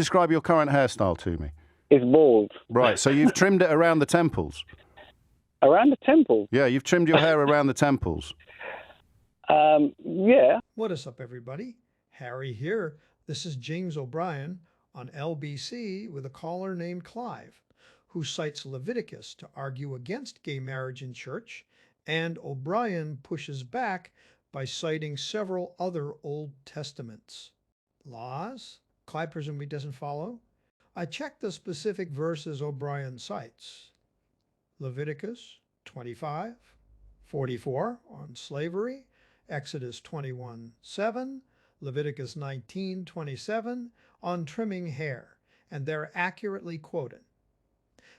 Describe your current hairstyle to me. It's bald. Right, so you've trimmed it around the temples. Around the temple? Yeah, you've trimmed your hair around the temples. Yeah. What is up, everybody? Harry here. This is James O'Brien on LBC with a caller named Clive, who cites Leviticus to argue against gay marriage in church, and O'Brien pushes back by citing several other Old Testaments. Laws? Clive presumably doesn't follow. I checked the specific verses O'Brien cites. Leviticus 25, 44 on slavery, Exodus 21:7, Leviticus 19:27 on trimming hair, and they're accurately quoted.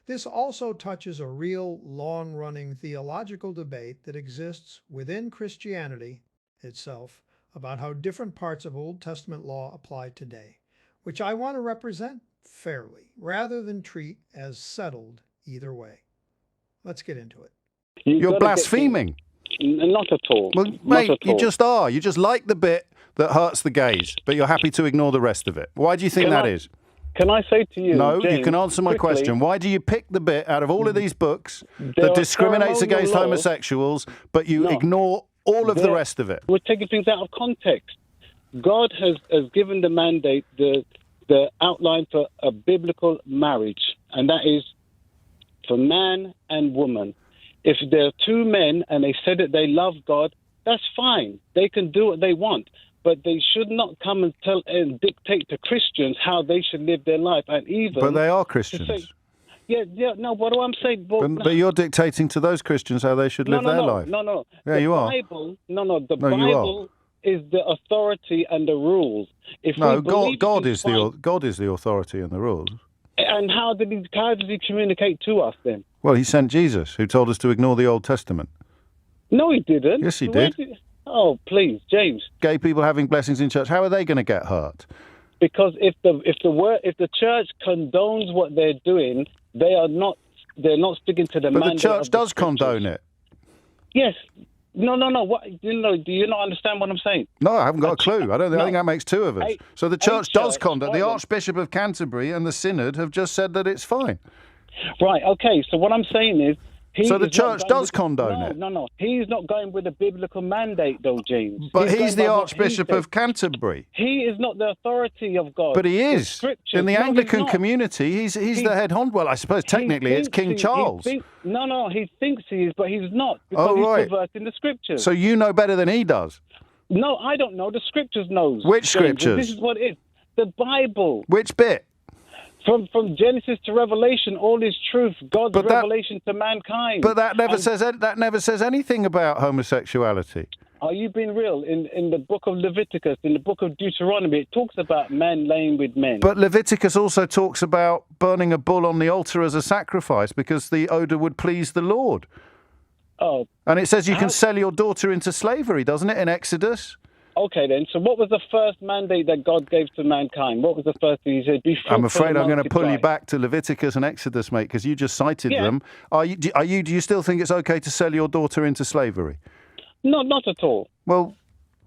This also touches a real long-running theological debate that exists within Christianity itself about how different parts of Old Testament law apply today, which I want to represent fairly, rather than treat as settled either way. Let's get into it. You're blaspheming. Not at all. Well, Not mate, at you all. just are. You just like the bit that hurts the gays, but you're happy to ignore the rest of it. Why do you think that is? Can I say to you, No, James, you can answer my quickly, question. Why do you pick the bit out of all of these books There that are discriminates ceremonial against laws. homosexuals, but you No. ignore all of the There- rest of it? We're taking things out of context. God has given the mandate, the outline for a biblical marriage, and that is for man and woman. If there are two men and they say that they love God, that's fine. They can do what they want. But they should not come and tell and dictate to Christians how they should live their life. And even But they are to Christians. say, no, what do I'm saying? Well, no. But you're dictating to those Christians how they should live their life. No. Yeah, the you are. Bible, the No, you Bible is the authority and the rules. If No, we believe God it is the authority and the rules. And how does he communicate to us then? Well, he sent Jesus, who told us to ignore the Old Testament. No, he didn't. Yes, he Where did. Oh, please, James. Gay people having blessings in church, how are they going to get hurt? Because if the church condones what they're doing, they're not sticking to the But the mandate church of the does scriptures. condone it. Yes. No. What? Do you not understand what I'm saying? No, I haven't got a clue. I think that makes two of us. So the church does condone. The Archbishop of Canterbury and the Synod have just said that it's fine. Right. Okay. So what I'm saying is. So the church does condone it? No. He's not going with a biblical mandate, though, James. But he's the going by what he Archbishop said. of Canterbury. He is not the authority of God. But he The is. scriptures- In the No, he's Anglican not. community, he's the head honcho. Well, I suppose technically it's King Charles. He thinks he is, but he's not. Because Oh, right. he's perverting the scriptures. So you know better than he does. No, I don't know. The scriptures knows. Which James, scriptures? This is what it is. The Bible. Which bit? From Genesis to Revelation, all is truth. God's But that- revelation to mankind. But that never And says anything about homosexuality. Are you being real? In the book of Leviticus, in the book of Deuteronomy, it talks about men laying with men. But Leviticus also talks about burning a bull on the altar as a sacrifice because the odour would please the Lord. Oh, And it says you can sell your daughter into slavery, doesn't it, in Exodus? okay then. So what was the first mandate that God gave to mankind? What was the first thing he said? Be fruitful I'm afraid and I'm going to pull you multiply. back to Leviticus and Exodus, mate, because you just cited Yeah. them. Do you still think it's okay to sell your daughter into slavery? No, not at all. Well,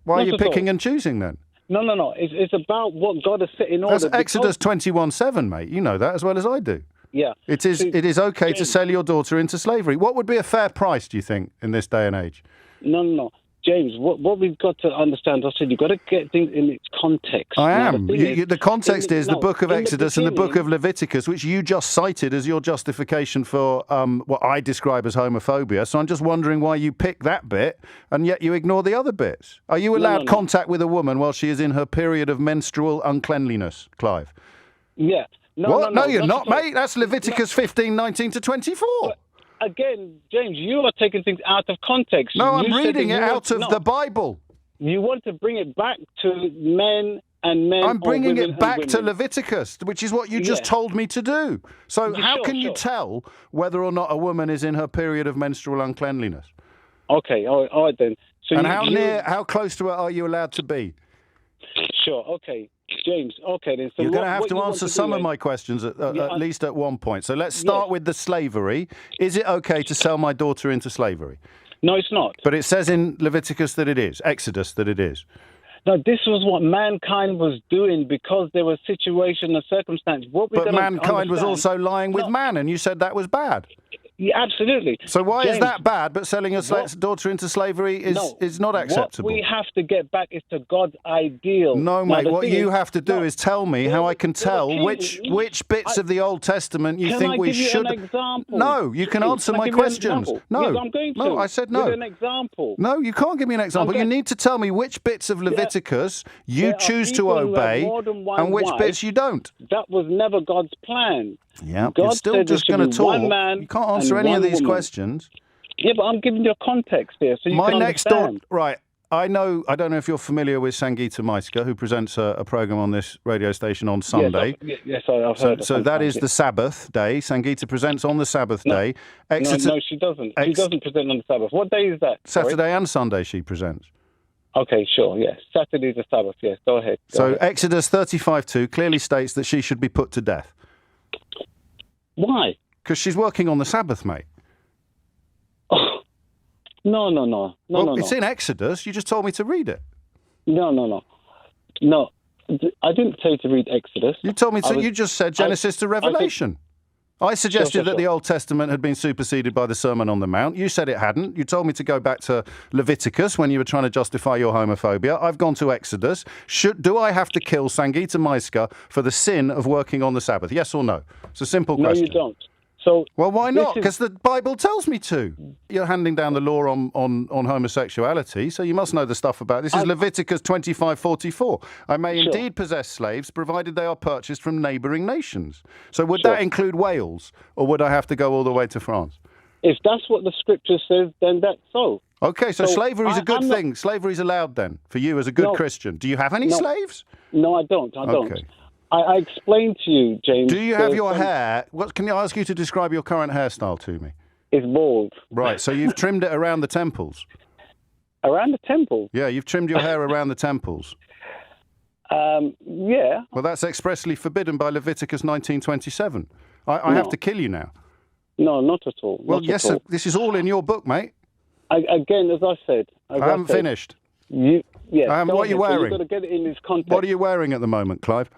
why are Not you at all. picking and choosing then? No. It's about what God has set in order. That's Exodus because- 21:7, mate. You know that as well as I do. Yeah. It is okay to James- sell your daughter into slavery. What would be a fair price, do you think, in this day and age? No. James, what we've got to understand, I said, you've got to get things in its context. I Now, am. the thing is, The context is the book of in the Exodus and the book of beginning- Leviticus, which you just cited as your justification for what I describe as homophobia. So I'm just wondering why you pick that bit and yet you ignore the other bits. Are you allowed no. contact with a woman while she is in her period of menstrual uncleanliness, Clive? Yeah. What? No, you're not, at all. mate. That's Leviticus 15:19 to 24. Again, James, you are taking things out of context. No, I'm You said reading that it you out of want- the Bible. You want to bring it back to men and men. I'm or bringing women it and back to women. Leviticus, which is what you just Yeah. told me to do. So how Sure, can you sure. tell whether or not a woman is in her period of menstrual uncleanliness? Okay, all right then. So And you- how close to it are you allowed to be? Sure, okay. James, okay then. So You're going to what- have what to you want answer do some of then- my questions at Yeah, least at one point. So let's start Yes. with the slavery. Is it okay to sell my daughter into slavery? No, it's not. But it says in Leviticus that it is, Exodus that it is. Now, this was what mankind was doing because there was situation and circumstance. What we're But gonna mankind was understand- also lying with No. man, and you said that was bad. Yeah, absolutely. So why is James, that bad, but selling your what- daughter into slavery is not acceptable? What we have to get back is to God's ideal. No, Now, mate. the What thing you is- have to do no, is tell me how I can tell which bits of the Old Testament you Can think I we give you should. an example? No, you can Please, answer can I my give you an questions. example? No, Yes, I'm going to. no, I said no. With an example. No, you can't give me an example. You going- need to tell me which bits of Leviticus you There are choose to people who have obey more than one and which wife. bits you don't. That was never God's plan. Yeah, God you're still said there just should going be to one talk. man You can't answer and any of one these woman. questions. Yeah, but I'm giving you a context here so you My can next door, understand. right? I don't know if you're familiar with Sangeeta Maiska, who presents a program on this radio station on Sunday. Yes, I've heard of So that sometimes, is the Sabbath day. Sangeeta presents on the Sabbath day. No, she doesn't. She doesn't present on the Sabbath. What day is that? Sorry? Saturday and Sunday she presents. Okay, sure, yes. Saturday's the Sabbath, yes. Go ahead. Go ahead. Exodus 35:2 clearly states that she should be put to death. Why? Because she's working on the Sabbath, mate. Oh, no. It's in Exodus. You just told me to read it. No. No, I didn't say to read Exodus. You told me to. You just said Genesis to Revelation. I suggested that the Old Testament had been superseded by the Sermon on the Mount. You said it hadn't. You told me to go back to Leviticus when you were trying to justify your homophobia. I've gone to Exodus. Do I have to kill Sangeeta Maiska for the sin of working on the Sabbath? Yes or no? It's a simple No, question. you don't. So Well, why this not? is- Because the Bible tells me to. You're handing down the law on homosexuality, so you must know the stuff about this. Is Leviticus 25:44. I may Sure. indeed possess slaves, provided they are purchased from neighbouring nations. So would Sure. that include Wales, or would I have to go all the way to France? If that's what the scripture says, then that's so. Okay, so So slavery's a good I'm not- thing. Slavery's allowed then, for you as a good No. Christian. Do you have any No. slaves? No, I don't. I don't. Okay. I explained to you, James. Do you have there's your some- hair? Can I ask you to describe your current hairstyle to me? It's bald. Right, so you've trimmed it around the temples. Around the temple. Yeah, you've trimmed your hair around the temples. Yeah. Well, that's expressly forbidden by Leviticus 19:27. I have No. to kill you now. No, not at all. Well, not yes, at all. this is all in your book, mate. Again, as I said. I haven't finished. Yes, What are you go ahead. So wearing? You've got to get it in this context. What are you wearing at the moment, Clive?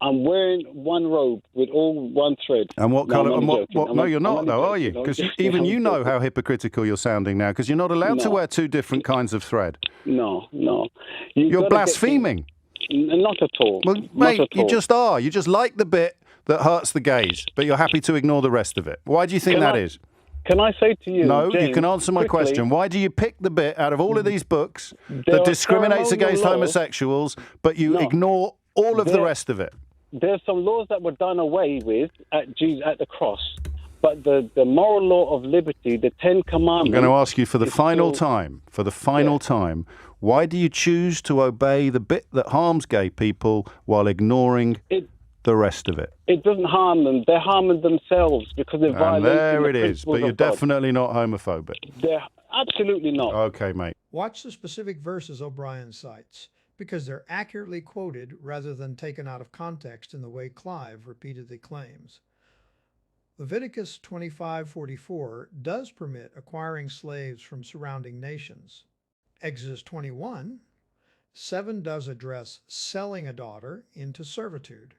I'm wearing one robe with all one thread. And what No, colour? I'm And only what? joking. No, I'm you're not, only though, are joking. you? I'm Because joking. even I'm you know joking. how hypocritical you're sounding now. Because you're not allowed to No. wear two different kinds of thread. No. You're gotta get blaspheming. Not at all. Well, Not mate, at you all. just are. You just like the bit that hurts the gays, but you're happy to ignore the rest of it. Why do you think Can that I- is? Can I say to you, No, James, you can answer my quickly, question. Why do you pick the bit out of all of these books There that are discriminates ceremonial against laws. homosexuals, but you No. ignore all of the There- rest of it? There's some laws that were done away with at the cross, but the moral law of liberty, the Ten I'm Commandments. going to ask you for the is final still- time, why do you choose to obey the bit that harms gay people while ignoring It the rest of it? it doesn't harm them. They're harming themselves because they're And violating there the it is. principles But you're of God. definitely not homophobic. They're absolutely not. Okay, mate. Watch the specific verses O'Brien cites, because they're accurately quoted rather than taken out of context in the way Clive repeatedly claims. Leviticus 25:44 does permit acquiring slaves from surrounding nations. Exodus 21:7 does address selling a daughter into servitude.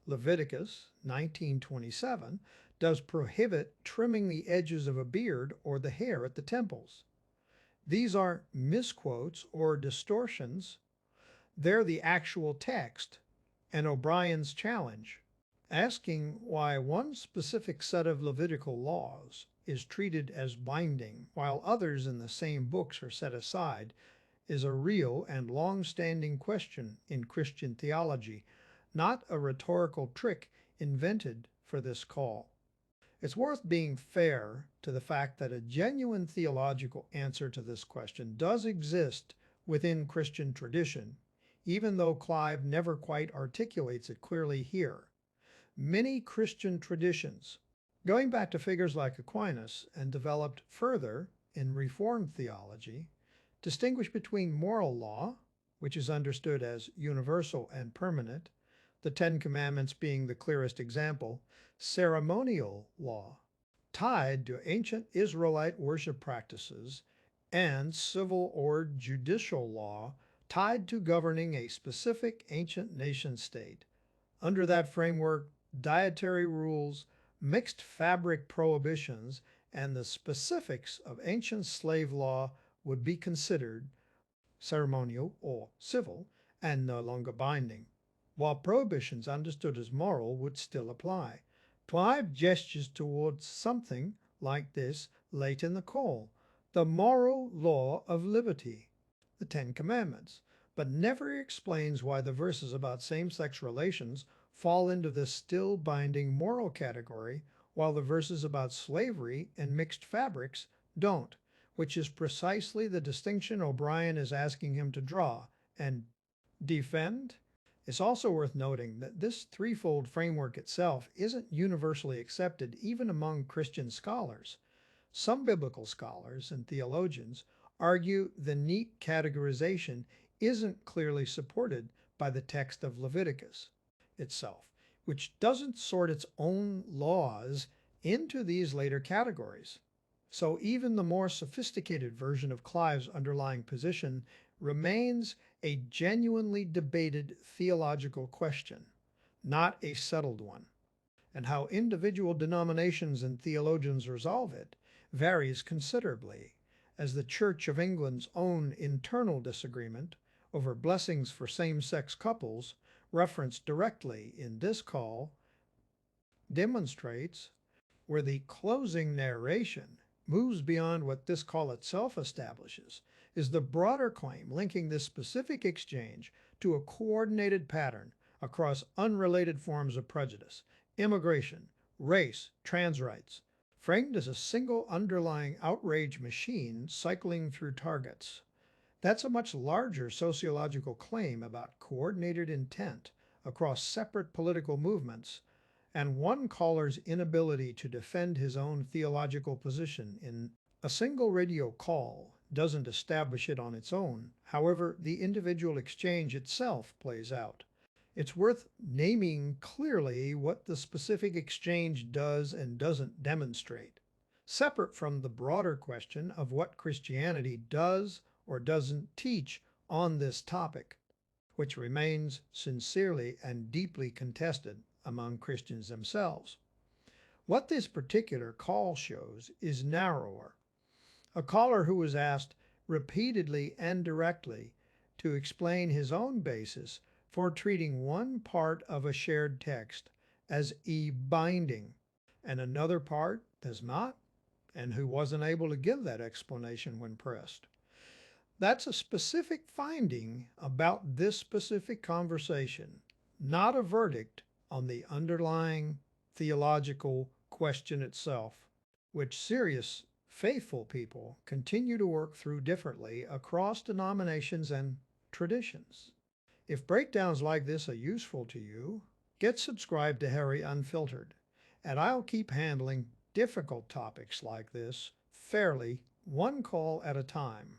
Leviticus 19:27 does prohibit trimming the edges of a beard or the hair at the temples. These aren't misquotes or distortions. They're the actual text and O'Brien's challenge, asking why one specific set of Levitical laws is treated as binding while others in the same books are set aside is a real and long-standing question in Christian theology, not a rhetorical trick invented for this call. It's worth being fair to the fact that a genuine theological answer to this question does exist within Christian tradition, even though Clive never quite articulates it clearly here. Many Christian traditions, going back to figures like Aquinas and developed further in Reformed theology, distinguish between moral law, which is understood as universal and permanent, the Ten Commandments being the clearest example, ceremonial law, tied to ancient Israelite worship practices, and civil or judicial law tied to governing a specific ancient nation state. Under that framework, dietary rules, mixed fabric prohibitions, and the specifics of ancient slave law would be considered ceremonial or civil and no longer binding, while prohibitions understood as moral would still apply. Clive gestures towards something like this late in the call, the moral law of liberty, the Ten Commandments, but never explains why the verses about same-sex relations fall into the still binding moral category, while the verses about slavery and mixed fabrics don't, which is precisely the distinction O'Brien is asking him to draw and defend. It's also worth noting that this threefold framework itself isn't universally accepted even among Christian scholars. Some biblical scholars and theologians argue the neat categorization isn't clearly supported by the text of Leviticus itself, which doesn't sort its own laws into these later categories. So even the more sophisticated version of Clive's underlying position remains a genuinely debated theological question, not a settled one. And how individual denominations and theologians resolve it varies considerably, as the Church of England's own internal disagreement over blessings for same-sex couples, referenced directly in this call, demonstrates where the closing narration moves beyond what this call itself establishes is the broader claim linking this specific exchange to a coordinated pattern across unrelated forms of prejudice, immigration, race, trans rights, framed as a single underlying outrage machine cycling through targets. That's a much larger sociological claim about coordinated intent across separate political movements, and one caller's inability to defend his own theological position in a single radio call doesn't establish it on its own. However, the individual exchange itself plays out. It's worth naming clearly what the specific exchange does and doesn't demonstrate, separate from the broader question of what Christianity does or doesn't teach on this topic, which remains sincerely and deeply contested among Christians themselves. What this particular call shows is narrower. A caller who was asked repeatedly and directly to explain his own basis for treating one part of a shared text as binding and another part does not, and who wasn't able to give that explanation when pressed. That's a specific finding about this specific conversation, not a verdict on the underlying theological question itself, which serious, faithful people continue to work through differently across denominations and traditions. If breakdowns like this are useful to you, get subscribed to Harry Unfiltered, and I'll keep handling difficult topics like this fairly, one call at a time.